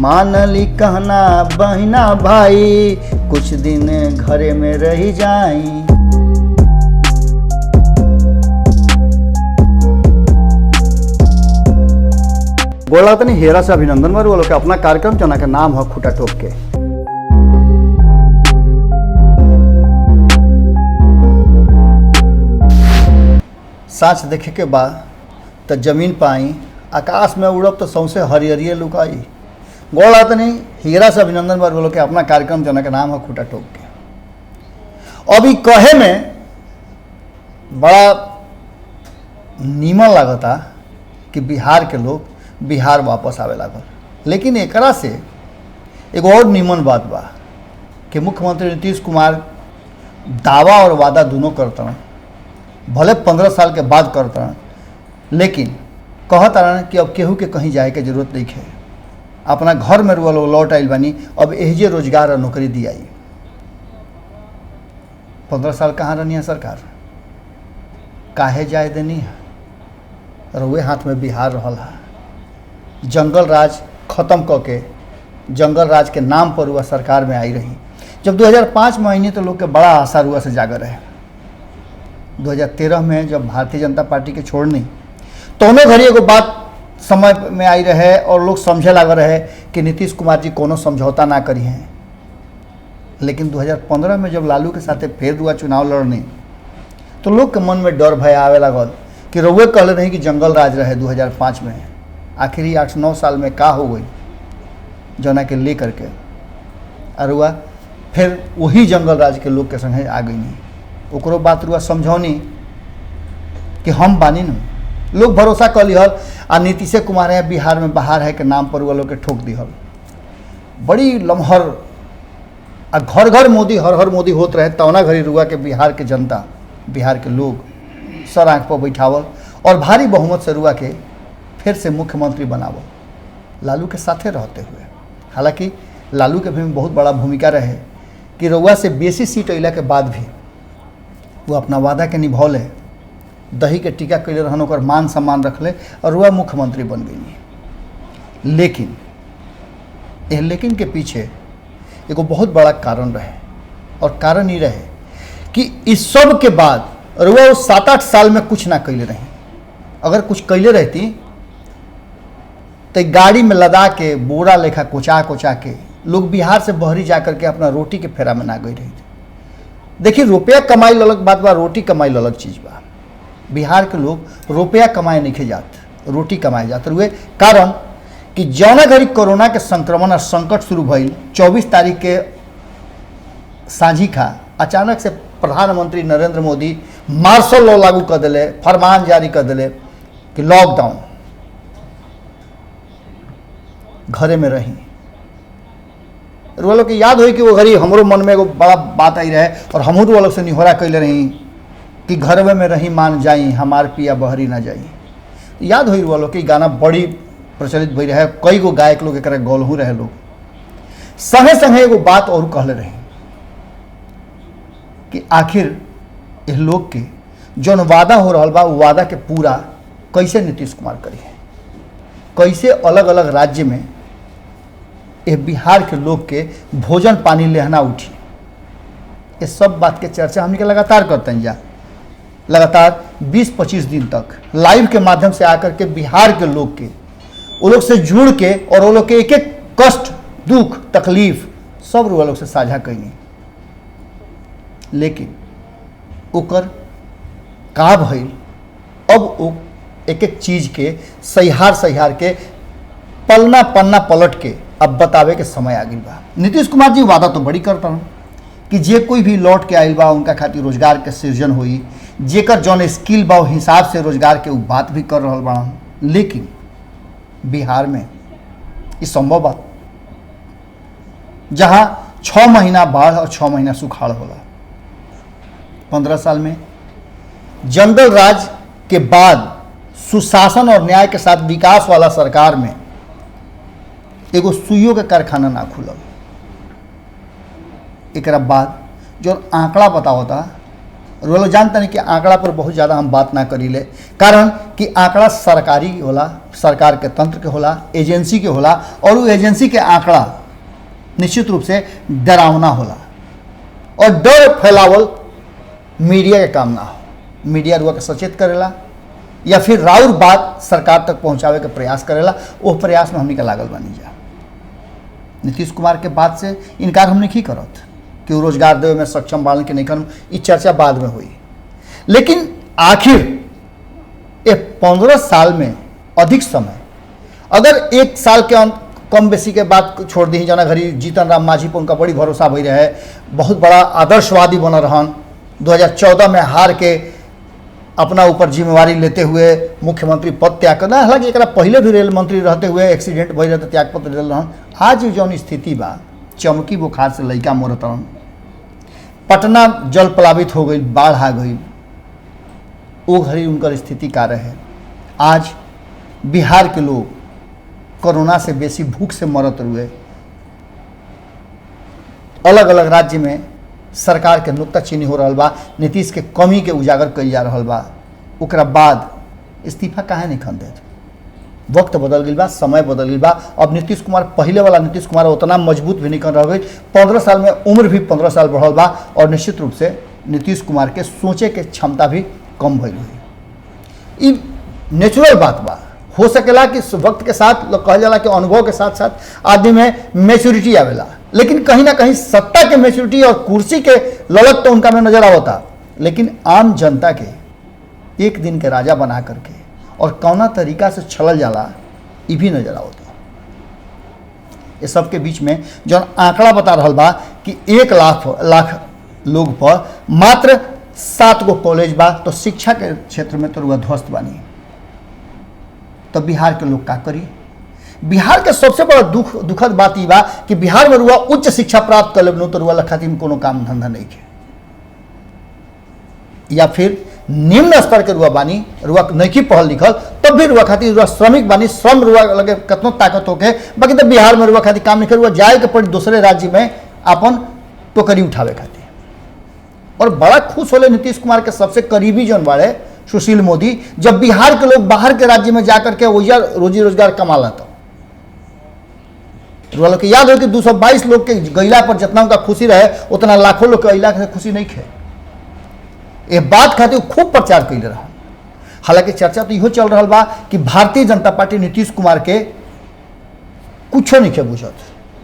मानली कहना बहिना भाई, कुछ दिन घरे में रही जाई। बोला तनी हेरा से अभिनंदन मारू वालों के अपना कार्यक्रम जना के नाम है खूटा ठोक के। साँच देखे के बाद तो जमीन पाई, आकाश में उड़ब तो सौंसे हरियरिये लुकाई। बोला तनी हेरा से अभिनंदन मारू वालों के अपना कार्यक्रम जना के नाम है खूटा ठोक के। अभी कहे में बड़ा नीमन लागता कि बिहार के लोग बिहार वापस आवे लागल, लेकिन एकरा से एक और नीमन बात बा कि मुख्यमंत्री नीतीश कुमार दावा और वादा दोनों करता हैं, भले 15 साल के बाद करता हैं, लेकिन कहता रहे कि अब केहू के कहीं जाए के जरूरत नहीं है, अपना घर में रुआ लोग लौट आइल बानी, अब एहिजे रोजगार और नौकरी दी आई। 15 साल कहाँ रहनी है सरकार, काहे जाए देनी है, रुए हाथ में बिहार रहल है। जंगल राज खत्म करके जंगल राज के नाम पर हुआ सरकार में आई रही। जब 2005 में आई तो लोग के बड़ा आशा हुआ से जागर रहे। 2013 में जब भारतीय जनता पार्टी के छोड़नी तो उन्हें घड़ी एगो बात समय में आई रहे और लोग समझे लग रहे कि नीतीश कुमार जी कोनो समझौता ना करी हैं। लेकिन 2015 में जब लालू के साथ फिर हुआ चुनाव लड़नी तो लोग के मन में डर भय आवे लगल कि रउए कहले नहीं कि जंगल राज रहे 2005 में, आखिरी 8-9 साल में का हो गई जना के ले करके अरुआ फिर वही जंगल राज के लोग के संगे आ गई। नहीं ओकरो बात रुआ समझौनी कि हम बानी न, लोग भरोसा कर लिहल आ नीतीश कुमार है बिहार में बाहर है के नाम पर वो लोग के ठोक दिहल। बड़ी लम्हर आ घर घर मोदी हर हर मोदी होत रहे तौना घड़ी रुआ के बिहार के जनता बिहार के लोग सर आँख पर बैठावल और भारी बहुमत से रुआ के फिर से मुख्यमंत्री बनावल लालू के साथे रहते हुए। हालांकि लालू के भी बहुत बड़ा भूमिका रहे कि रउआ से बेसी सीट अला के बाद भी वो अपना वादा के निभौले, दही के टीका कैले रहन, ओकर मान सम्मान रखले और रुआ मुख्यमंत्री बन गई। लेकिन के पीछे एगो बहुत बड़ा कारण रहे और कारण ये रहे कि इस सब के बाद रुआ 7-8 साल में कुछ ना कैले रही। अगर कुछ कैले रहती तो गाड़ी में लदा के बोरा लेखा कोचा कोचा के लोग बिहार से बहरी जा करके अपना रोटी के फेरा में ना गई रही थी। देखिए रुपया कमाई अलग बात बा, रोटी कमाई अलग चीज़ बा। बिहार के लोग रुपया कमाए नहीं जात, रोटी कमाए जाते हुए। कारण कि जौना घड़ी कोरोना के संक्रमण और संकट शुरू भइल 24 तारीख के सांझी खा अचानक से प्रधानमंत्री नरेंद्र मोदी मार्शल लॉ लागू कर दिले, फरमान जारी कर दिले कि लॉकडाउन, घरे में रही। रुआ के याद हो कि वो घड़ी हमरो मन में एगो बड़ा बात आई रहे और हमहू रुआ से निहोरा कैले रही कि घर में रही मान जाई, हमार पिया बहरी ना जाई। याद हो रुआ कि गाना बड़ी प्रचलित भई रहे, कई गो गायक लोग एक गौलहू रहे। लोग संगे संगे एगो बात और कहले रही कि आखिर इस लोग के जौन वादा हो रहा बा वादा के पूरा कैसे नीतीश कुमार करी है, कैसे अलग अलग राज्य में ये बिहार के लोग के भोजन पानी लेहना उठी। ये सब बात के चर्चा हमने के लगातार करते हैं। लगातार 20-25 दिन तक लाइव के माध्यम से आकर के बिहार के लोग के वो लोग से जुड़ के और वो लोग के एक एक कष्ट दुख तकलीफ सब वो लोग से साझा कैनी। लेकिन ओकर का भइल, अब वो एक एक चीज़ के सहिहार के पलना पन्ना पलट के अब बतावे के समय आ गई बा। नीतीश कुमार जी वादा तो बड़ी करता हूँ कि जे कोई भी लौट के आइल बा उनका खातिर रोजगार के सृजन हुई, जेकर जौन स्किल बा हिसाब से रोजगार के बात भी कर रहा बा। लेकिन बिहार में ये संभव बा जहाँ 6 महीना बाढ़ और 6 महीना सुखाड़ होला। 15 साल में जंगल राज के बाद सुशासन और न्याय के साथ विकास वाला सरकार में एगो सुइयों के कारखाना ना खुलल। एक बाद जो आंकड़ा बतावता वो लोग जानते नहीं कि आंकड़ा पर बहुत ज़्यादा हम बात ना करी ले, कारण कि आंकड़ा सरकारी होला, सरकार के तंत्र के होला, एजेंसी के होला, और वो एजेंसी के आंकड़ा निश्चित रूप से डरावना होला, और डर फैलावल मीडिया के काम ना हो। मीडिया रुआ के सचेत करेला या फिर राउर बात सरकार तक पहुंचावे के प्रयास करेला, वो प्रयास में हमनी के लागल बनी जा। नीतीश कुमार के बात से इनकार हमने की करत कि वो रोजगार देवे में सक्षम बालन के नहीं कर, ये चर्चा बाद में हुई। लेकिन आखिर ये 15 साल में अधिक समय, अगर एक साल के कम बेसी के बाद छोड़ दी जना घड़ी जीतन राम मांझी पर उनका बड़ी भरोसा भई रहे, बहुत बड़ा आदर्शवादी बन रहन। 2014 में हार के अपना ऊपर जिम्मेवारी लेते हुए मुख्यमंत्री पद त्याग करना, हालांकि एक पहले भी रेल मंत्री रहते हुए एक्सीडेंट भई रहते त्याग पत्र दिल रहन। आज जौन स्थिति बा, चमकी बुखार से लड़का मरत रहन, पटना जल प्लावित हो गई, बाढ़ आ गई, वो घड़ी उनकर स्थिति का रहे। आज बिहार के लोग कोरोना से बेसी भूख से मरत हुए, अलग अलग राज्य में सरकार के नुक्ताचीनी हो रहा बा, नीतीश के कमी के उजागर कल जा रहा बा, ओकरा बाद इस्तीफा काहे नहीं खन देत? वक्त बदल गई बा, समय बदल गई बा। अब नीतीश कुमार पहले वाला नीतीश कुमार उतना मजबूत भी नहीं कर रहा गई। 15 साल में उम्र भी 15 साल बढ़ल बा, और निश्चित रूप से नीतीश कुमार के सोचे के क्षमता भी कम भइल हुई। ये नेचुरल बात बा। हो सकेला कि वक्त के साथ लोग कहल जाला कि अनुभव के साथ साथ आदमी में मैच्योरिटी आवेला, लेकिन कहीं ना कहीं सत्ता के मैच्योरिटी और कुर्सी के ललक तो उनका में नजर आवता, लेकिन आम जनता के एक दिन के राजा बना करके और कौना तरीका से छलल जाला, ये भी नजर आवता। ये सब के बीच में जो आंकड़ा बता रहा बा कि 1 लाख लोग पर मात्र 7 गो कॉलेज बा, तो शिक्षा के क्षेत्र में तो रुआ ध्वस्त बानी। तो बिहार के लोग का करी? बिहार के सबसे बड़ा दुखद बात ये बा कि बिहार में रुआ उच्च शिक्षा प्राप्त कर लेबनू तो रुआ खातिर कोनो काम धंधा नहीं है, या फिर निम्न स्तर के रुआ बानी, रुआ नहीं पढ़ल लिखल, तब भी रुआ खातिर रुआ श्रमिक बानी, श्रम रुआ लगे कतनो ताकत होके, बाकी तो बिहार में रुआ खातिर काम नहीं कर, रुआ जाए के पड़ी दूसरे राज्य में अपन टोकरी उठावे खातिर। और बड़ा खुश होले नीतीश कुमार के सबसे करीबी जन बाड़े सुशील मोदी, जब बिहार के लोग बाहर के राज्य में जाकर के वही रोजी रोजगार कमा लाता। रुआ लोग के याद हो कि 222 लोग के गैला पर जितना उनका खुशी रहे, उतना लाखों लोग के अइला के खुशी नहीं खे। ये बात खातिर खूब प्रचार कैले रहा। हालांकि चर्चा तो इहो चल रहा बा कि भारतीय जनता पार्टी नीतीश कुमार के कुछो नहीं के बुझत,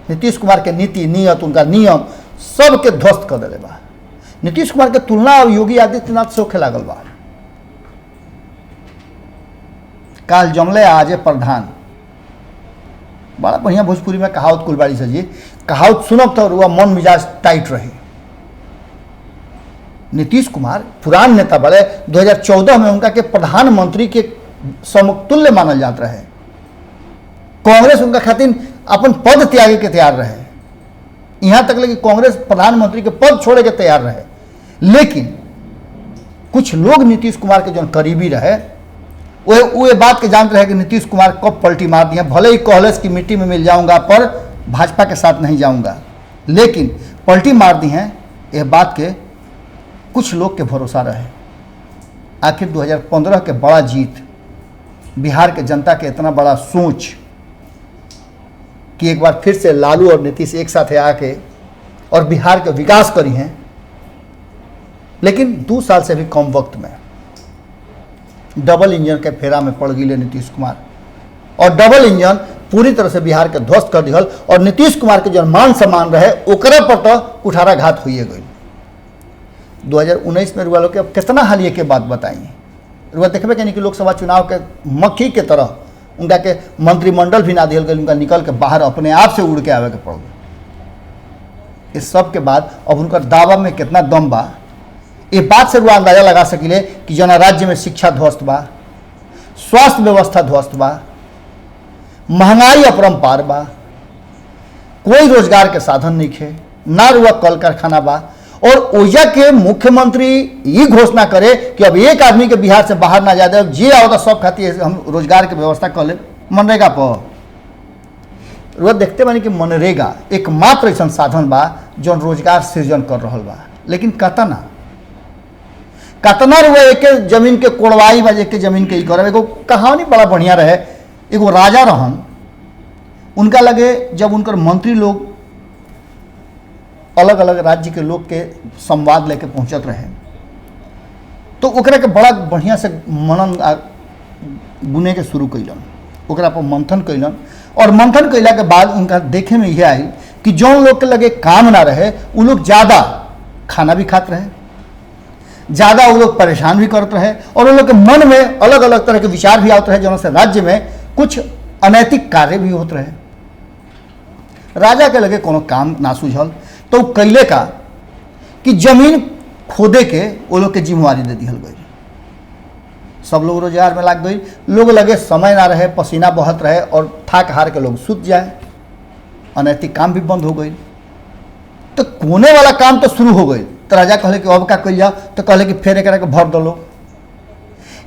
नीतीश कुमार के नीति नियत उनका नियम सबके ध्वस्त कर दिले बा। नीतीश कुमार के तुलना अब योगी आदित्यनाथ से होखे लागल बा। काल जमले आजे प्रधान, बड़ा बढ़िया भोजपुरी में कहावत कुलबाड़ी से जी, कहावत सुनब तो रुआ मन मिजाज टाइट रही। नीतीश कुमार पुरान नेता बड़े, 2014 में उनका के प्रधानमंत्री के समतुल्य मानल जात रहे। कांग्रेस उनका खातिर अपन पद त्यागे के तैयार रहे, यहाँ तक लगे कांग्रेस प्रधानमंत्री के पद छोड़े के तैयार रहे। लेकिन कुछ लोग नीतीश कुमार के जो करीबी रहे वो बात के जानते रहे कि नीतीश कुमार कब पलटी मार दिए, भले ही कहलेस कि मिट्टी में मिल जाऊंगा पर भाजपा के साथ नहीं जाऊंगा, लेकिन पलटी मार दी हैं। यह बात के कुछ लोग के भरोसा रहे। आखिर 2015 के बड़ा जीत, बिहार के जनता के इतना बड़ा सोच कि एक बार फिर से लालू और नीतीश एक साथ आके और बिहार के विकास करी हैं, लेकिन 2 साल से भी कम वक्त में डबल इंजन के फेरा में पड़ गई नीतीश कुमार, और डबल इंजन पूरी तरह से बिहार के ध्वस्त कर दिहल। और नीतीश कुमार के जो मान सम्मान रहे ओकरा पर तो कुठाराघात हुई गई। 2019 में रुआ लोग के अब कितना हालिया के बात बताई, रुआ देखबे कि लोकसभा चुनाव के मक्खी के तरह उनका के मंत्रिमंडल भी ना दिहल गई, उनका निकल के बाहर अपने आप से उड़ के आवे के पड़ गई। इस सब के बाद अब उनका दावा में कितना दम बा, ये बात से रुआ अंदाजा लगा सकिले कि जना राज्य में शिक्षा ध्वस्त बा, स्वास्थ्य व्यवस्था ध्वस्त बा, महंगाई अपरंपार बा, कोई रोजगार के साधन नहीं है, ना रुआ कल कारखाना बा। और ओजा के मुख्यमंत्री ये घोषणा करे कि अब एक आदमी के बिहार से बाहर ना जा दे, जे आओ सब खातिर हम रोजगार के व्यवस्था कर ले मनरेगा पर। रुआ देखते बानी कि मनरेगा एकमात्र ऐसा साधन बा जो रोजगार सृजन कर रहा बा, लेकिन कतना कतना रुए एक जमीन के कोड़वाई बजे के जमीन के करब। एगो कहानी बड़ा बढ़िया रहे। एगो राजा रहन, उनका लगे जब उनकर मंत्री लोग अलग अलग राज्य के लोग के संवाद लेके पहुंचत रहे, तो ओकरा के बड़ा बढ़िया से मनन बुने के शुरू कैलन, ओकरा पर मंथन कैलन। और मंथन कैला के बाद उनका देखे में यह आई कि जौन लोग के लगे काम ना रहे वो लोग ज़्यादा खाना भी खाते रहे, ज़्यादा वो लोग परेशान भी करते रहे, और उन लोग के मन में अलग अलग तरह के विचार भी आते रहे, जौन से राज्य में कुछ अनैतिक कार्य भी होते रहे। राजा के लगे कोनो काम ना सूझल तो कैले का कि जमीन खोदे के वो लोग के जिम्मेवारी दे दिहल गई। सब लोग रोजगार में लाग गई, लोग लगे समय ना रहे, पसीना बहत रहे और थाक हार के लोग सूत जाए, अनैतिक काम भी बंद हो गई। तो कोने वाला काम तो शुरू हो गई। तो राजा कहले कि अब का कल जाओ, तो कहले कि फेर एक भर दो।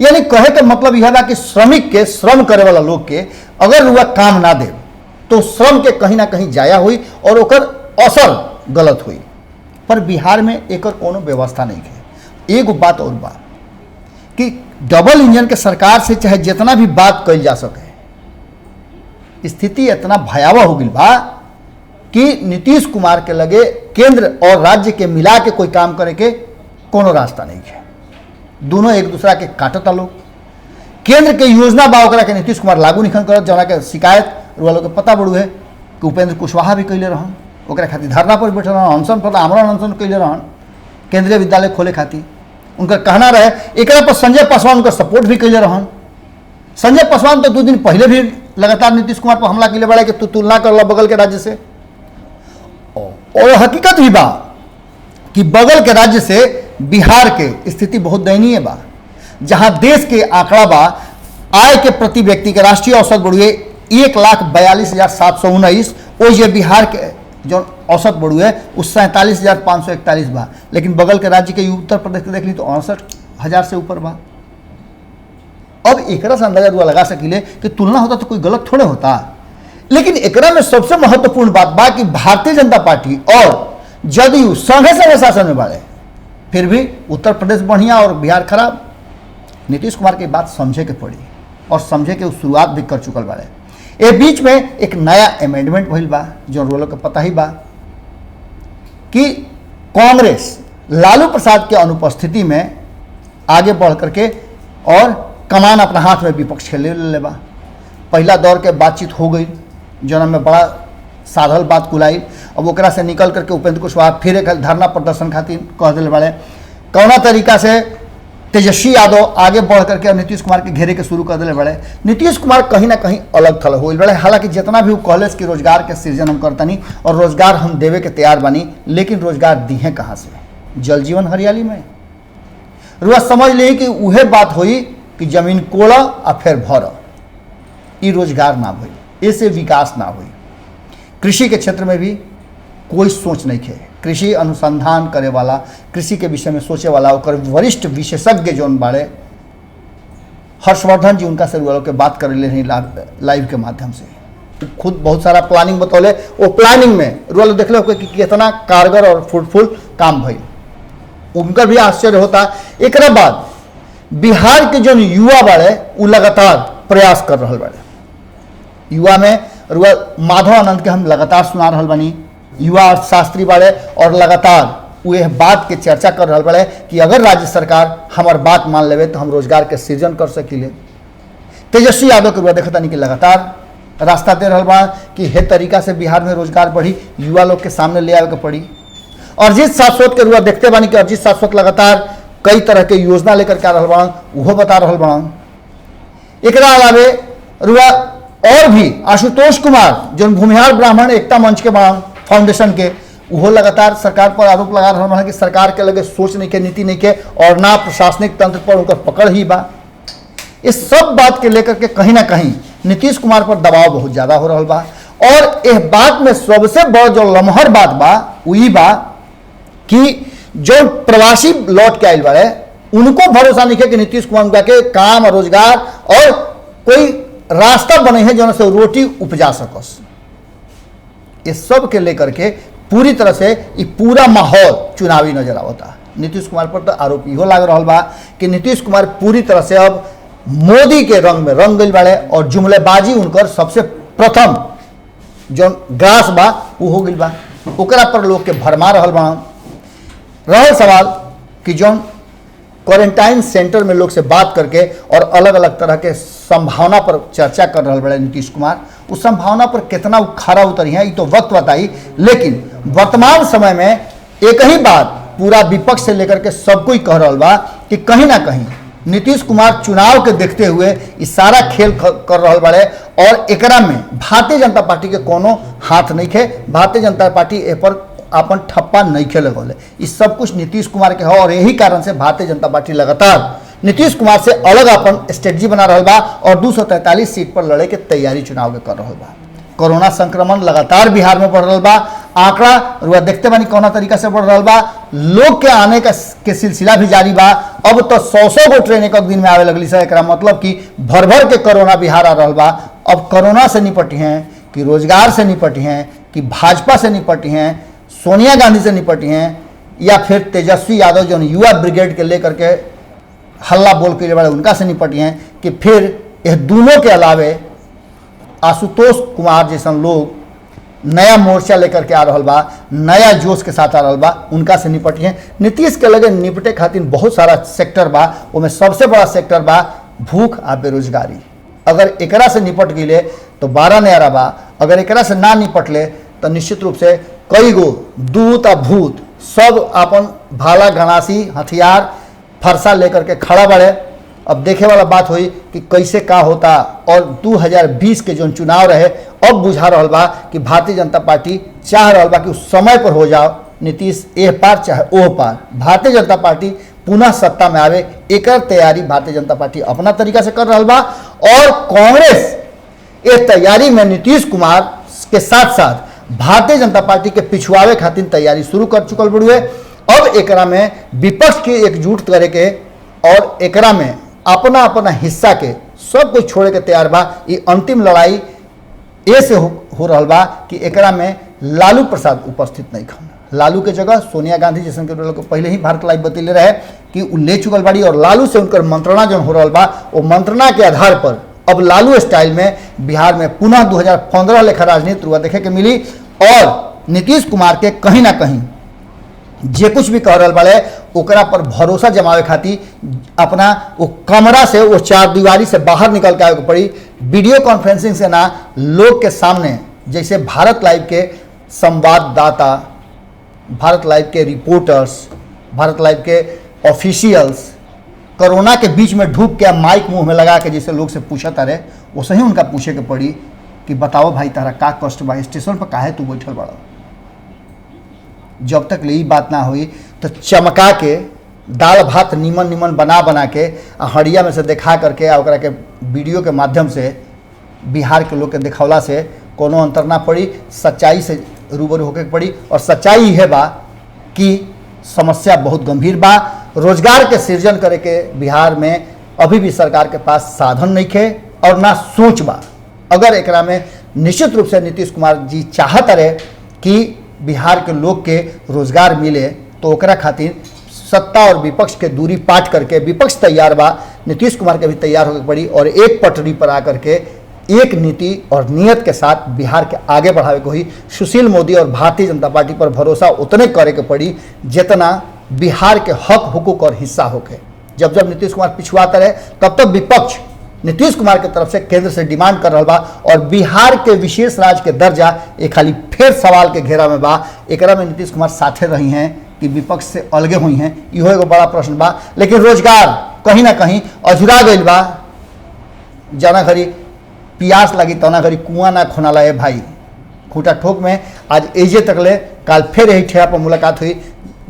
यानी कहे के मतलब यह बा कि श्रमिक के, श्रम करे वाला लोग के अगर वह काम ना दे तो श्रम के कहीं ना कहीं जाया हुई और ओकर असर गलत हुई। पर बिहार में एक कोनो व्यवस्था नहीं है। एक बात और बा कि डबल इंजन के सरकार से चाहे जितना भी बात कल जा सके, स्थिति इतना भयावह हो गई बा कि नीतीश कुमार के लगे केंद्र और राज्य के मिला के कोई काम करे के कोनो रास्ता नहीं है। दोनों एक दूसरा के काटता लोग। केंद्र के योजना बा ओकरा के नीतीश कुमार लागू निखन करत, जना के शिकायत वालों के पता बड़ू है कि उपेंद्र कुशवाहा भी कैले रहन, ओकरा खातिर धरना पर बैठल रहन, अनशन पर आमरण अनशन कैले रहन केंद्रीय विद्यालय खोले खातिर। उनका कहना रहे एकरा पर संजय पासवान उनका सपोर्ट भी कैले रहन। संजय पासवान तो 2 दिन पहले भी लगातार नीतीश कुमार पर हमला कैले बड़ा कि तू तुलना कर ला बगल के राज्य से। और हकीकत भी बा कि बगल के राज्य से बिहार के स्थिति बहुत दयनीय बा, जहां देश के आंकड़ा बा आय के प्रति व्यक्ति के राष्ट्रीय औसत बढ़ुए 1,42,719, और ये बिहार के जो औसत बढ़ुए उस 47,541 बा। लेकिन बगल के राज्य के उत्तर प्रदेश के देख ली तो 68,000 से ऊपर बा। अब एकरा से अंदाजा दुआ लगा सकिले कि तुलना होता तो कोई गलत थोड़े होता। लेकिन एकरा में सबसे महत्वपूर्ण बात बा कि भारतीय जनता पार्टी और जदयू संघे संघे शासन में बाड़े, फिर भी उत्तर प्रदेश बढ़िया और बिहार खराब। नीतीश कुमार की बात समझे के पड़ी और समझे के शुरुआत भी कर चुकल बाड़े। ए बीच में एक नया अमेंडमेंट भइल बा, जो रोलो के पता ही बा कि कांग्रेस लालू प्रसाद के अनुपस्थिति में आगे बढ़ करके और कमान अपना हाथ में विपक्ष के ले बा। पहला दौर के बातचीत हो गई, जो में बड़ा साधल बात कुलाई। अब ओकरा से निकल करके उपेंद्र कुशवाहा फिर एक धरना प्रदर्शन खातिर कह दिले बाड़े। कौना तरीका से तेजस्वी यादव आगे बढ़ करके नीतीश कुमार के घेरे के शुरू कर दिले बड़े। नीतीश कुमार कहीं ना कहीं अलग थल हो बड़े। हालांकि जितना भी वो कॉलेज की रोजगार के सृजन हम करतनी और रोजगार हम देवे के तैयार बनी, लेकिन रोजगार दी है कहाँ से? जल जीवन हरियाली में। रुआ समझ ली कि उहे बात हुई कि जमीन कोड़ा और फिर भर, ये रोजगार ना हुई, इससे विकास ना हुई। कृषि के क्षेत्र में भी कोई सोच नहीं है। कृषि अनुसंधान करे वाला, कृषि के विषय में सोचे वाला और वरिष्ठ विशेषज्ञ जो बाड़े हर्षवर्धन जी, उनका से वालों के बात कर ले रही लाइव के माध्यम से। खुद बहुत सारा प्लानिंग बतौले, वो प्लानिंग में रोल देख लो कि कितना कारगर और फ्रूटफुल काम भई, उनका भी आश्चर्य होता। एक बाद बिहार के जो युवा बाड़े वो लगातार प्रयास कर रहा बाड़े। युवा में माधव आनंद के हम लगातार सुना रहा बनी, युवा अर्थशास्त्री बाड़े और लगातार वह बात के चर्चा कर रहा बड़े कि अगर राज्य सरकार हमार बात मान लेवे तो हम रोजगार के सृजन कर सकिले। तेजस्वी यादव के रुआ देखता नहीं कि लगातार रास्ता दे रहा बा कि हे तरीका से बिहार में रोजगार बढ़ी, युवा लोग के सामने ले आवे के पड़ी। अरजीत शाश्वत के रुआ देखते बानी कि अरजीत शाश्वत लगातार कई तरह के योजना लेकर के आ रहा बा, वो बता रहा बा। एक अलावे रुआ और भी आशुतोष कुमार जो भूमिहार ब्राह्मण एकता मंच के बा फाउंडेशन के, वो लगातार सरकार पर आरोप लगा रहा है कि सरकार के लगे सोच नहीं के, नीति नहीं के, और ना प्रशासनिक तंत्र पर उनका पकड़ ही बा। इस सब बात के लेकर के कहीं ना कहीं नीतीश कुमार पर दबाव बहुत ज्यादा हो रहा बा। और इस बात में सबसे बड़ जो लमहर बात बा वही बा कि जो प्रवासी लौट के आयल बाड़े उनको भरोसा नहीं है कि नीतीश कुमार के काम रोजगार और कोई रास्ता बने हैं जो से रोटी उपजा सकस। इस सब के लेकर के पूरी तरह से ये पूरा माहौल चुनावी नजर आवता। नीतीश कुमार पर तो आरोप इहो लाग रहा बा कि नीतीश कुमार पूरी तरह से अब मोदी के रंग में रंग गई बाड़े और जुमलेबाजी उनकर सबसे प्रथम जो ग्रास बा वो हो गई बा, ओकरा पर लोग के भरमा रहल बा। रहल सवाल कि जो क्वारंटाइन सेंटर में लोग से बात करके और अलग अलग तरह के संभावना पर चर्चा कर रहे बड़े नीतीश कुमार, उस संभावना पर कितना खरा उतरी है ये तो वक्त बताई। लेकिन वर्तमान समय में एक ही बात पूरा विपक्ष से लेकर के सब कोई कह रहा बा कि कहीं ना कहीं नीतीश कुमार चुनाव के देखते हुए इस सारा खेल कर रहा बड़े और एकरा में भारतीय जनता पार्टी के कोनो हाथ नहीं खे। भारतीय जनता पार्टी ए पर अपन ठप्पा नहीं खेले गए, इस सब कुछ नीतीश कुमार के हो और यही कारण से भारतीय जनता पार्टी लगातार नीतीश कुमार से अलग अपन स्ट्रेटजी बना रहा बा और 243 सीट पर लड़े के तैयारी चुनाव के कर रहा बा। कोरोना संक्रमण लगातार बिहार में बढ़ रहा बा, आंकड़ा रुआ देखते बानी कौना तरीका से बढ़ रहा बा, लोग के आने का के सिलसिला भी जारी बा। अब तो 100 गो ट्रेन एक दिन में आवे लगली से, एकरा मतलब कि भर भर के कोरोना बिहार आ रहा बा। अब कोरोना से निपटी हैं कि रोजगार से निपटी हैं कि भाजपा से निपटी हैं, सोनिया गांधी से निपटी हैं या फिर तेजस्वी यादव जो युवा ब्रिगेड के लेकर के हल्ला बोल के बड़े उनका से निपटी हैं कि फिर यह दोनों के अलावे आशुतोष कुमार जैसा लोग नया मोर्चा लेकर के आ रहा बा, नया जोश के साथ आ रहा बा, उनका से निपटी हैं। नीतीश के लगे निपटे खातिर बहुत सारा सेक्टर बा, उनमें सबसे बड़ा सेक्टर बा भूख आ बेरोजगारी। अगर एकरा से निपट गई तो 12 नया बा, अगर एकरा से ना निपटले तो निश्चित रूप से कई गो दूत आ भूत सब अपन भाला घनासी हथियार फरसा लेकर के खड़ा बड़े। अब देखे वाला बात हुई कि कैसे का होता और 2020 के जो चुनाव रहे अब बुझा रहा बा कि भारतीय जनता पार्टी चाह रहा बा कि उस समय पर हो जाओ नीतीश ए पार चाहे ओ पार, भारतीय जनता पार्टी पुनः सत्ता में आवे, एक तैयारी भारतीय जनता पार्टी अपना तरीका से कर रहा बा। और कांग्रेस ये तैयारी में नीतीश कुमार के साथ साथ भारतीय जनता पार्टी के पिछुआवे खातिर तैयारी शुरू कर चुकल बड़ुए। अब एकरा में विपक्ष के एकजुट करे के और एकरा में अपना अपना हिस्सा के सब कुछ छोड़े के तैयार बा। ये अंतिम लड़ाई ऐसे हो रहा बा कि एकरा में लालू प्रसाद उपस्थित नहीं खा, लालू के जगह सोनिया गांधी जैसे के पहले ही भारत लाइव बतैले रहे कि उ ले चुकल बाड़ी और लालू से उनकर मंत्रणा जो हो रहा बा वो मंत्रणा के आधार पर अब लालू स्टाइल में बिहार में पुनः 2015 लेखा राजनीति रुआ देखे के मिली। और नीतीश कुमार के कहीं ना कहीं जे कुछ भी कह रहा बाड़े ओकरा पर भरोसा जमावे खातिर अपना वो कमरा से वो चार दीवारी से बाहर निकल के आवे पड़ी। वीडियो कॉन्फ्रेंसिंग से ना लोग के सामने जैसे भारत लाइव के संवाददाता, भारत लाइव के रिपोर्टर्स, भारत लाइव के ऑफिशियल्स कोरोना के बीच में ढूक के माइक मुंह में लगा के जैसे लोग से पूछा तारे वैसे ही उनका पूछे के पड़ी कि बताओ भाई तारा का कष्ट बा, स्टेशन पर काहे तू बैठल बड़ा। जब तक यही बात ना हुई तो चमका के दाल भात नीमन नीमन बना के हड़िया में से दिखा करके ओकरा के वीडियो के माध्यम से बिहार के लोग के दिखौला से कोनो अंतर ना पड़ी, सच्चाई से रूबरू होके पड़ी। और सच्चाई है बा कि समस्या बहुत गंभीर बा। रोजगार के सृजन करे के बिहार में अभी भी सरकार के पास साधन नहीं खे और ना सोच बा। अगर एकरा में निश्चित रूप से नीतीश कुमार जी चाहत रहे कि बिहार के लोग के रोजगार मिले तो ओकरा खातिर सत्ता और विपक्ष के दूरी पाट करके विपक्ष तैयार बा, नीतीश कुमार के भी तैयार होकर पड़ी और एक पटरी पर आकर के एक नीति और नियत के साथ बिहार के आगे बढ़ावे को ही सुशील मोदी और भारतीय जनता पार्टी पर भरोसा उतने करे के पड़ी जितना बिहार के हक हुकूक और हिस्सा होके। जब जब नीतीश कुमार पिछुआता रहे तब तब विपक्ष नीतीश कुमार के तरफ से केंद्र से डिमांड कर रहा बा और बिहार के विशेष राज्य के दर्जा एक खाली फिर सवाल के घेरा में बा। एकरा में नीतीश कुमार साथे रही हैं कि विपक्ष से अलगे हुई हैं, इहो एगो बड़ा प्रश्न बा। लेकिन रोजगार कहीं ना कहीं अधूरा गई बा। जाना घड़ी प्यास लगी तना घड़ी कुआं ना खोनाला है भाई। खूंटा ठोक में आज एजे तकले काल फिर यही ठेला पर मुलाकात हुई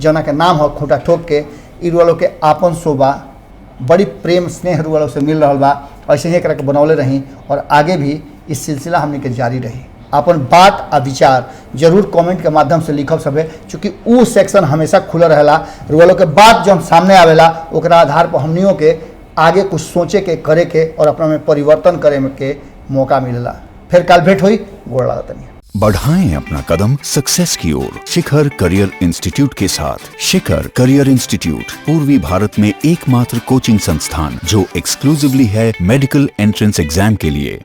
जना के नाम हो खूंटा ठोक के। इ वालों के आपन शोभा बड़ी प्रेम स्नेह वालों से मिल रहा बा। ऐसे ही एक के बनौले रही और आगे भी इस सिलसिला हमने के जारी रही। अपन बात आ विचार जरूर कमेंट के माध्यम से लिखब सबे, चूँकि उ सेक्शन हमेशा खुला रहेला। रुआलों के बात जब सामने आवेला ओकरा आधार पर हमनियों के आगे कुछ सोचे के करे के और अपना में परिवर्तन करे के मौका मिलेला। फिर काल भेंट हुई, गोड़ लागत नहीं। बढ़ाएं अपना कदम सक्सेस की ओर शिखर करियर इंस्टीट्यूट के साथ। शिखर करियर इंस्टीट्यूट पूर्वी भारत में एकमात्र कोचिंग संस्थान जो एक्सक्लूसिवली है मेडिकल एंट्रेंस एग्जाम के लिए।